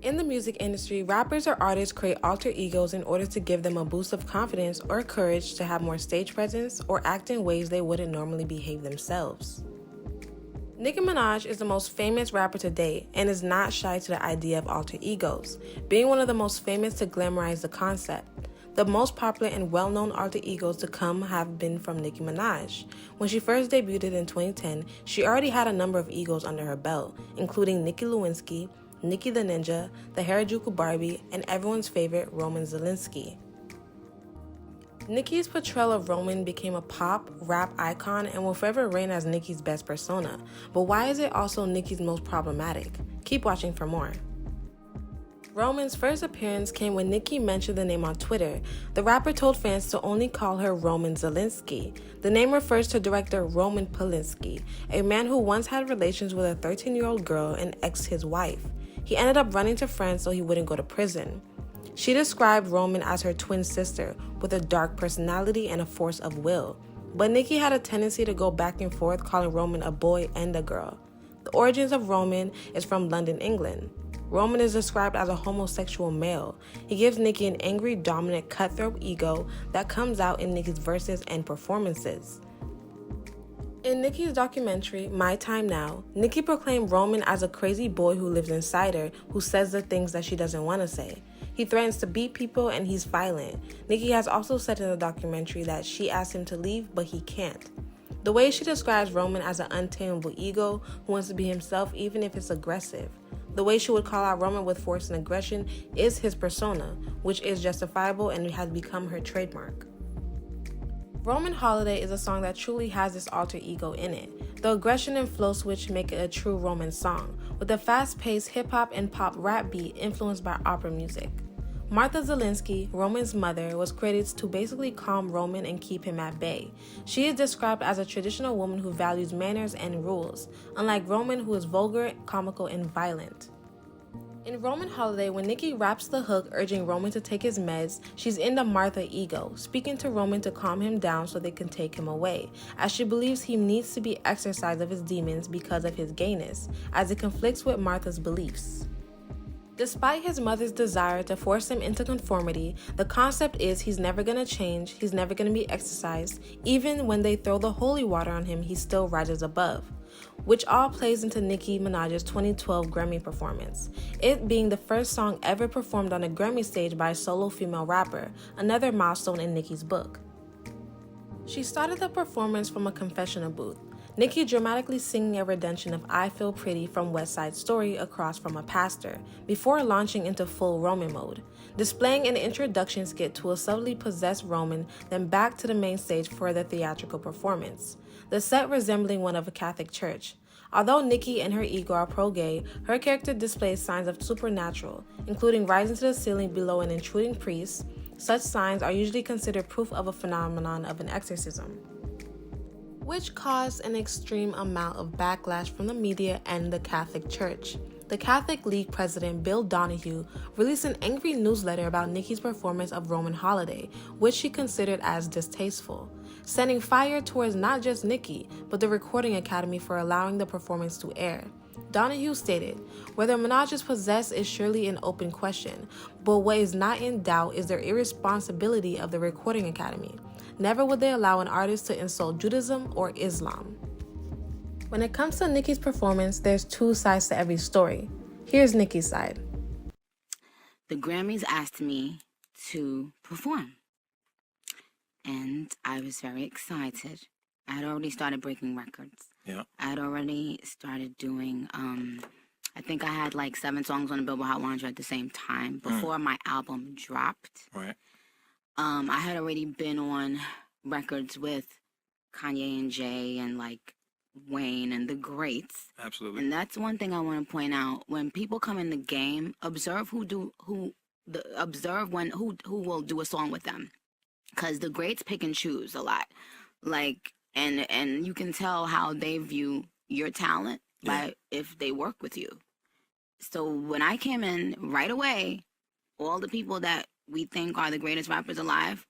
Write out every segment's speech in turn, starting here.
In the music industry, rappers or artists create alter egos in order to give them a boost of confidence or courage to have more stage presence or act in ways they wouldn't normally behave themselves. Nicki Minaj is the most famous rapper to date and is not shy to the idea of alter egos, being one of the most famous to glamorize the concept. The most popular and well-known alter egos to come have been from Nicki Minaj. When she first debuted in 2010, she already had a number of egos under her belt, including Nicki Lewinsky, Nicki the Ninja, the Harajuku Barbie, and everyone's favorite Roman Zelensky. Nicki's portrayal of Roman became a pop, rap icon and will forever reign as Nicki's best persona. But why is it also Nicki's most problematic? Keep watching for more. Roman's first appearance came when Nicki mentioned the name on Twitter. The rapper told fans to only call her Roman Zelensky. The name refers to director Roman Polanski, a man who once had relations with a 13-year-old girl and exed his wife. He ended up running to France so he wouldn't go to prison. She described Roman as her twin sister, with a dark personality and a force of will. But Nicki had a tendency to go back and forth calling Roman a boy and a girl. The origins of Roman is from London, England. Roman is described as a homosexual male. He gives Nicki an angry, dominant, cutthroat ego that comes out in Nicki's verses and performances. In Nicki's documentary, My Time Now, Nicki proclaimed Roman as a crazy boy who lives inside her, who says the things that she doesn't want to say. He threatens to beat people and he's violent. Nicki has also said in the documentary that she asked him to leave, but he can't. The way she describes Roman as an untamable ego who wants to be himself even if it's aggressive. The way she would call out Roman with force and aggression is his persona, which is justifiable and has become her trademark. Roman Holiday is a song that truly has this alter ego in it. The aggression and flow switch make it a true Roman song, with a fast-paced hip-hop and pop rap beat influenced by opera music. Martha Zelensky, Roman's mother, was credited to basically calm Roman and keep him at bay. She is described as a traditional woman who values manners and rules, unlike Roman, who is vulgar, comical, and violent. In Roman Holiday, when Nicki raps the hook urging Roman to take his meds, she's in the Martha ego, speaking to Roman to calm him down so they can take him away, as she believes he needs to be exorcised of his demons because of his gayness, as it conflicts with Martha's beliefs. Despite his mother's desire to force him into conformity, the concept is he's never gonna change, he's never gonna be exorcised. Even when they throw the holy water on him, he still rises above, which all plays into Nicki Minaj's 2012 Grammy performance, it being the first song ever performed on a Grammy stage by a solo female rapper, another milestone in Nicki's book. She started the performance from a confessional booth, Nicki dramatically singing a rendition of I Feel Pretty from West Side Story across from a pastor, before launching into full Roman mode, displaying an introduction skit to a subtly possessed Roman, then back to the main stage for the theatrical performance, the set resembling one of a Catholic church. Although Nicki and her ego are pro-gay, her character displays signs of supernatural, including rising to the ceiling below an intruding priest. Such signs are usually considered proof of a phenomenon of an exorcism, which caused an extreme amount of backlash from the media and the Catholic Church. The Catholic League president, Bill Donahue, released an angry newsletter about Nicki's performance of Roman Holiday, which she considered as distasteful, sending fire towards not just Nicki, but the Recording Academy for allowing the performance to air. Donahue stated, whether Minaj is possessed is surely an open question, but what is not in doubt is the irresponsibility of the Recording Academy. Never would they allow an artist to insult Judaism or Islam. When it comes to Nicki's performance, there's two sides to every story. Here's Nicki's side. The Grammys asked me to perform, and I was very excited. I had already started breaking records. Yeah. I had already started doing, I think I had like 7 songs on the Billboard Hot 100 at the same time before my album dropped. Right. I had already been on records with Kanye and Jay and like Wayne and the greats. Absolutely. And that's one thing I want to point out. When people come in the game, observe who will do a song with them, because the greats pick and choose a lot. Like, and you can tell how they view your talent by if they work with you. So when I came in right away, all the people that we think are the greatest rappers alive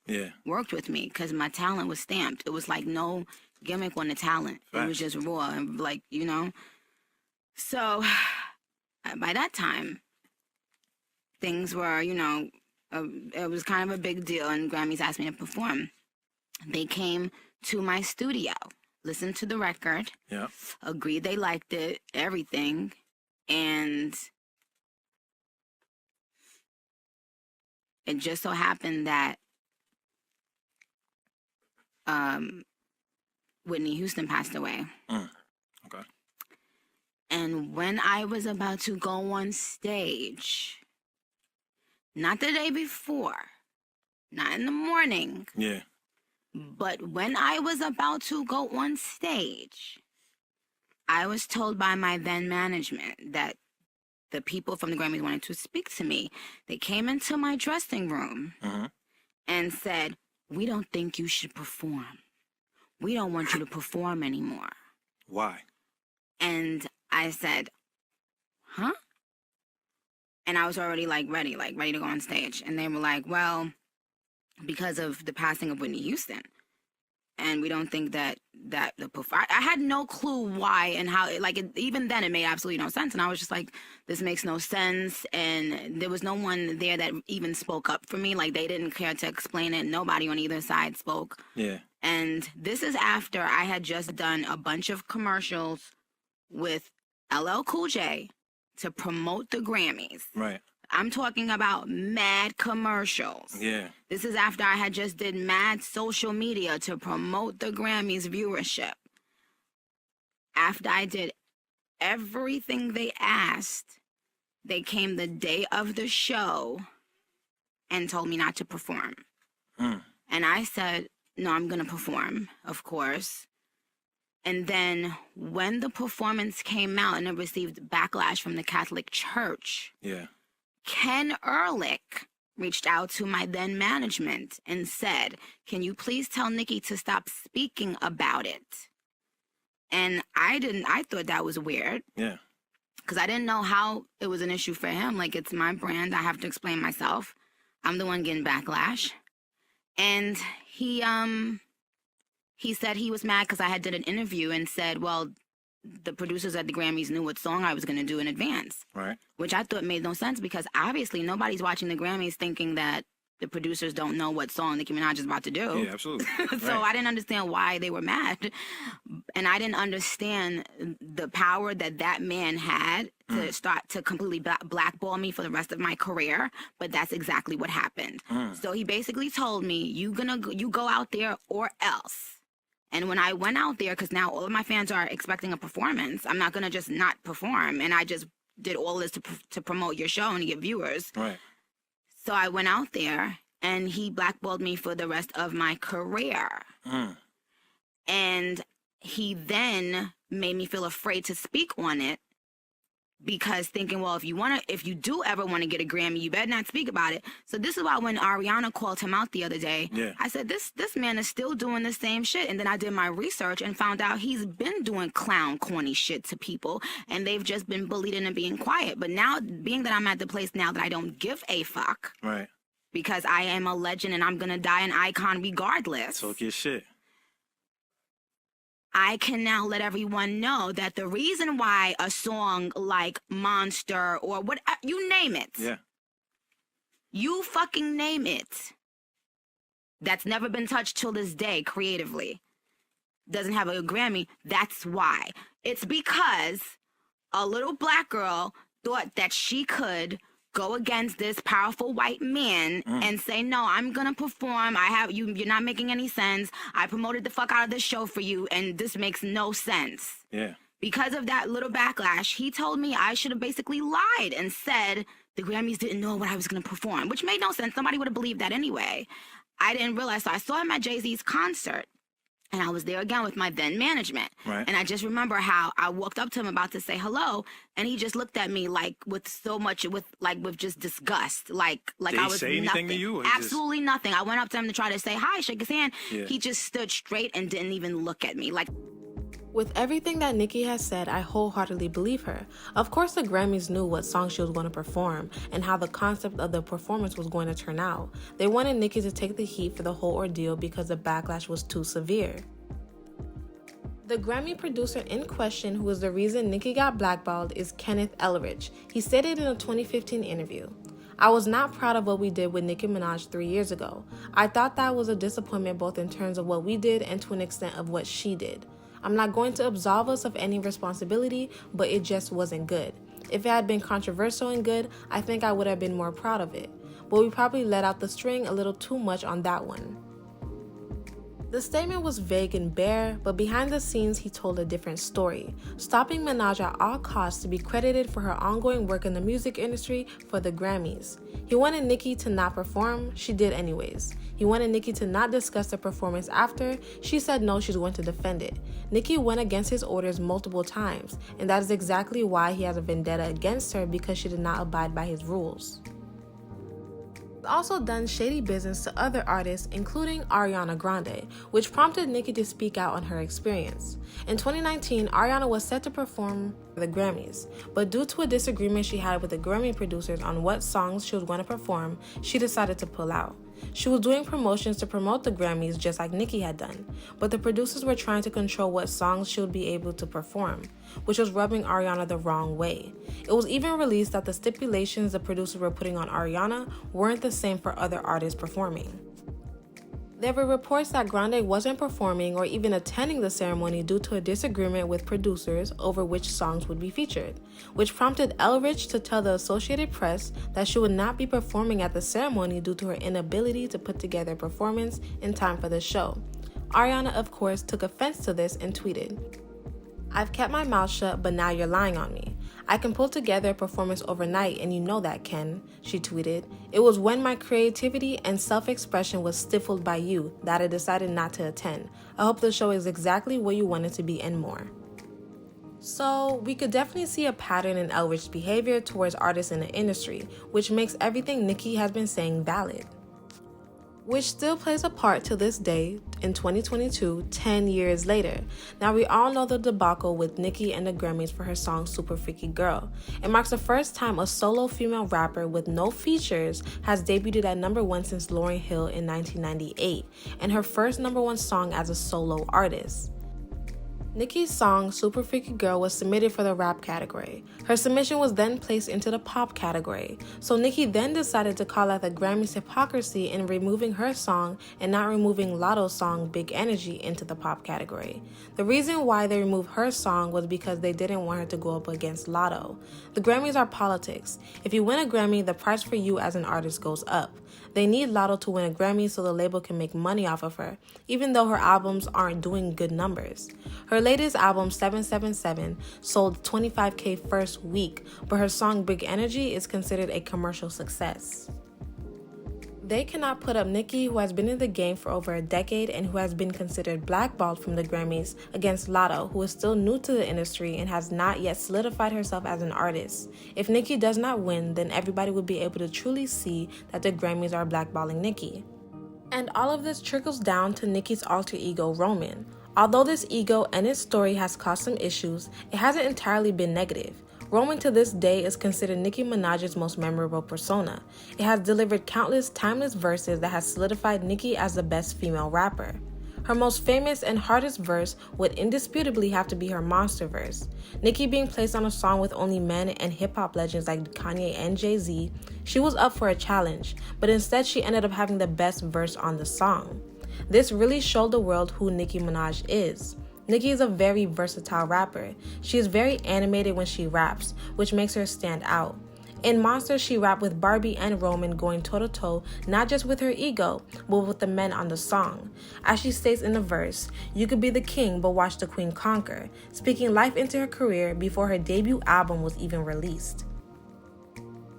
worked with me because my talent was stamped. It was like no gimmick on the talent. It was just raw and like, you know. So by that time, things were, it was kind of a big deal, and Grammys asked me to perform. They came to my studio, listened to the record, agreed they liked it, everything, and it just so happened that Whitney Houston passed away. Okay. And when I was about to go on stage, not the day before, not in the morning, but when I was about to go on stage, I was told by my then management that the people from the Grammys wanted to speak to me. They came into my dressing room and said, "We don't think you should perform. We don't want you to perform anymore." Why? And I said, "Huh?" And I was already ready to go on stage. And they were like, "Well, because of the passing of Whitney Houston. And we don't think that I had no clue why and how, even then it made absolutely no sense. And I was just like, this makes no sense. And there was no one there that even spoke up for me. Like, they didn't care to explain it. Nobody on either side spoke. Yeah. And this is after I had just done a bunch of commercials with LL Cool J to promote the Grammys. Right. I'm talking about mad commercials. Yeah. This is after I had just did mad social media to promote the Grammys viewership. After I did everything they asked, they came the day of the show and told me not to perform. And I said, no, I'm going to perform, of course. And then when the performance came out and it received backlash from the Catholic Church, Ken Ehrlich reached out to my then management and said, "Can you please tell Nicki to stop speaking about it?" And I thought that was weird. Yeah. Because I didn't know how it was an issue for him. Like, it's my brand. I have to explain myself. I'm the one getting backlash. And he said he was mad because I had did an interview and said, well, the producers at the Grammys knew what song I was going to do in advance. Right. Which I thought made no sense because obviously nobody's watching the Grammys thinking that the producers don't know what song Nicki Minaj is about to do. Yeah, absolutely. So I didn't understand why they were mad. And I didn't understand the power that man had to start to completely blackball me for the rest of my career. But that's exactly what happened. So he basically told me, you go out there or else. And when I went out there, because now all of my fans are expecting a performance, I'm not going to just not perform. And I just did all this to promote your show and to get viewers. Right. So I went out there and he blackballed me for the rest of my career. And he then made me feel afraid to speak on it because thinking, well, if you do ever want to get a Grammy, you better not speak about it. So this is why when Ariana called him out the other day, I said, this man is still doing the same shit. And then I did my research and found out he's been doing clown, corny shit to people, and they've just been bullied into being quiet. But now, being that I'm at the place now that I don't give a fuck, Right. because I am a legend and I'm gonna die an icon regardless. Talk your shit. I can now let everyone know that the reason why a song like Monster or what, you name it. Yeah. You fucking name it. That's never been touched till this day creatively. Doesn't have a Grammy. That's why. It's because a little black girl thought that she could go against this powerful white man and say, no, I'm gonna perform. You're not making any sense. I promoted the fuck out of this show for you, and this makes no sense. Yeah. Because of that little backlash, he told me I should have basically lied and said the Grammys didn't know what I was gonna perform, which made no sense. Somebody would have believed that anyway. I didn't realize. So I saw him at Jay-Z's concert. And I was there again with my then management. Right. And I just remember how I walked up to him about to say hello, and he just looked at me with just disgust. Like Did I he was say anything nothing. to you? Or Absolutely nothing. I went up to him to try to say hi, shake his hand. Yeah. He just stood straight and didn't even look at me. With everything that Nicki has said, I wholeheartedly believe her. Of course, the Grammys knew what song she was going to perform and how the concept of the performance was going to turn out. They wanted Nicki to take the heat for the whole ordeal because the backlash was too severe. The Grammy producer in question, who is the reason Nicki got blackballed, is Kenneth Elridge. He stated in a 2015 interview, I was not proud of what we did with Nicki Minaj 3 years ago. I thought that was a disappointment both in terms of what we did and to an extent of what she did. I'm not going to absolve us of any responsibility, but it just wasn't good. If it had been controversial and good, I think I would have been more proud of it. But we probably let out the string a little too much on that one. The statement was vague and bare, but behind the scenes he told a different story, stopping Minaj at all costs to be credited for her ongoing work in the music industry for the Grammys. He wanted Nicki to not perform, she did anyways. He wanted Nicki to not discuss the performance after, she said no, she's going to defend it. Nicki went against his orders multiple times, and that is exactly why he has a vendetta against her, because she did not abide by his rules. Also done shady business to other artists, including Ariana Grande, which prompted Nicki to speak out on her experience. In 2019, Ariana was set to perform for the Grammys, but due to a disagreement she had with the Grammy producers on what songs she was going to perform, she decided to pull out. She was doing promotions to promote the Grammys just like Nicki had done, but the producers were trying to control what songs she would be able to perform, which was rubbing Ariana the wrong way. It was even released that the stipulations the producers were putting on Ariana weren't the same for other artists performing. There were reports that Grande wasn't performing or even attending the ceremony due to a disagreement with producers over which songs would be featured, which prompted Elrich to tell the Associated Press that she would not be performing at the ceremony due to her inability to put together a performance in time for the show. Ariana, of course, took offense to this and tweeted, "I've kept my mouth shut, but now you're lying on me. I can pull together a performance overnight, and you know that, Ken," she tweeted. "It was when my creativity and self-expression was stifled by you that I decided not to attend. I hope the show is exactly what you want it to be and more." So, we could definitely see a pattern in Elrich's behavior towards artists in the industry, which makes everything Nicki has been saying valid. Which still plays a part to this day in 2022, 10 years later. Now, we all know the debacle with Nicki and the Grammys for her song Super Freaky Girl. It marks the first time a solo female rapper with no features has debuted at #1 since Lauryn Hill in 1998, and her first #1 song as a solo artist. Nicki's song Super Freaky Girl was submitted for the rap category. Her submission was then placed into the pop category. So Nicki then decided to call out the Grammys' hypocrisy in removing her song and not removing Lotto's song Big Energy into the pop category. The reason why they removed her song was because they didn't want her to go up against Lotto. The Grammys are politics. If you win a Grammy, the price for you as an artist goes up. They need Lotto to win a Grammy so the label can make money off of her, even though her albums aren't doing good numbers. Her latest album, 777, sold 25K first week, but her song Big Energy is considered a commercial success. They cannot put up Nicki, who has been in the game for over a decade and who has been considered blackballed from the Grammys, against Lotto, who is still new to the industry and has not yet solidified herself as an artist. If Nicki does not win, then everybody would be able to truly see that the Grammys are blackballing Nicki. And all of this trickles down to Nicki's alter ego, Roman. Although this ego and its story has caused some issues, it hasn't entirely been negative. Roman to this day is considered Nicki Minaj's most memorable persona. It has delivered countless timeless verses that has solidified Nicki as the best female rapper. Her most famous and hardest verse would indisputably have to be her Monster verse. Nicki being placed on a song with only men and hip-hop legends like Kanye and Jay-Z, she was up for a challenge, but instead she ended up having the best verse on the song. This really showed the world who Nicki Minaj is. Nicki is a very versatile rapper. She is very animated when she raps, which makes her stand out. In Monster, she rapped with Barbie and Roman going toe-to-toe, not just with her ego, but with the men on the song. As she states in the verse, "You could be the king, but watch the queen conquer," speaking life into her career before her debut album was even released.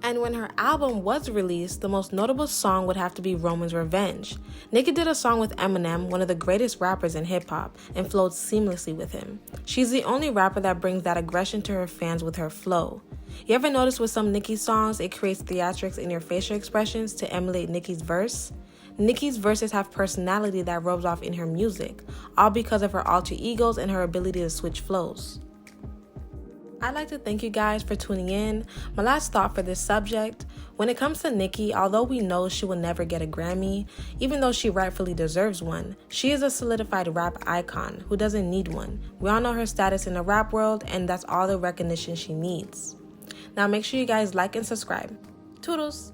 And when her album was released, the most notable song would have to be Roman's Revenge. Nicki did a song with Eminem, one of the greatest rappers in hip-hop, and flowed seamlessly with him. She's the only rapper that brings that aggression to her fans with her flow. You ever notice with some Nicki songs, it creates theatrics in your facial expressions to emulate Nicki's verse? Nicki's verses have personality that rubs off in her music, all because of her alter egos and her ability to switch flows. I'd like to thank you guys for tuning in. My last thought for this subject: when it comes to Nicki, although we know she will never get a Grammy, even though she rightfully deserves one, she is a solidified rap icon who doesn't need one. We all know her status in the rap world, and that's all the recognition she needs. Now make sure you guys like and subscribe. Toodles!